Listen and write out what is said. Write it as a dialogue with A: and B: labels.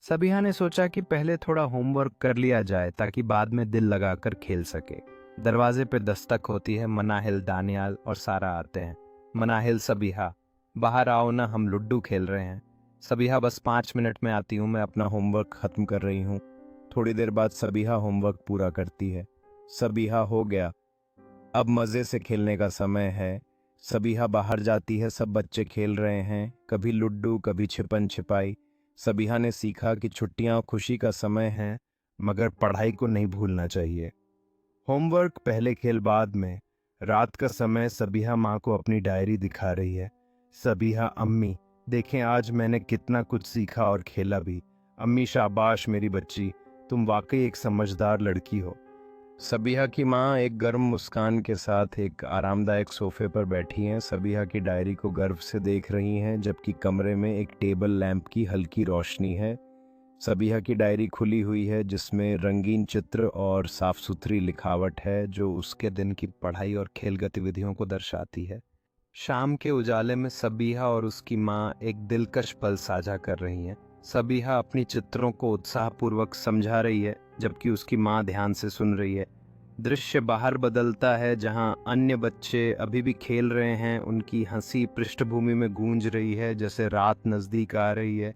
A: सबिहा ने सोचा कि पहले थोड़ा होमवर्क कर लिया जाए ताकि बाद में दिल लगाकर खेल सके। दरवाजे पे दस्तक होती है। मनाहिल, दानियाल और सारा आते हैं। मनाहिल, सबिहा, बाहर आओ ना, हम लुड्डू खेल रहे हैं। सबिहा, बस 5 मिनट में आती हूँ, मैं अपना होमवर्क खत्म कर रही हूँ। थोड़ी देर बाद सबिहा होमवर्क पूरा करती है। सबिहा, हो गया, अब मजे से खेलने का समय है। सबिहा बाहर जाती है। सब बच्चे खेल रहे हैं, कभी लुड्डू, कभी छिपन छिपाई। सबिहा ने सीखा कि छुट्टियां खुशी का समय है, मगर पढ़ाई को नहीं भूलना चाहिए। होमवर्क पहले, खेल बाद में। रात का समय। सबिहा माँ को अपनी डायरी दिखा रही है। सबिहा, अम्मी देखें, आज मैंने कितना कुछ सीखा और खेला भी। अम्मी, शाबाश मेरी बच्ची, तुम वाकई एक समझदार लड़की हो। सबिहा की माँ एक गर्म मुस्कान के साथ एक आरामदायक सोफे पर बैठी हैं। सबिहा की डायरी को गर्व से देख रही हैं, जबकि कमरे में एक टेबल लैंप की हल्की रोशनी है। सबिहा की डायरी खुली हुई है, जिसमें रंगीन चित्र और साफ सुथरी लिखावट है, जो उसके दिन की पढ़ाई और खेल गतिविधियों को दर्शाती है। शाम के उजाले में सबिहा और उसकी माँ एक दिलकश पल साझा कर रही हैं। सबिहा अपनी चित्रों को उत्साहपूर्वक समझा रही है, जबकि उसकी माँ ध्यान से सुन रही है। दृश्य बाहर बदलता है, जहां अन्य बच्चे अभी भी खेल रहे हैं। उनकी हंसी पृष्ठभूमि में गूंज रही है, जैसे रात नजदीक आ रही है।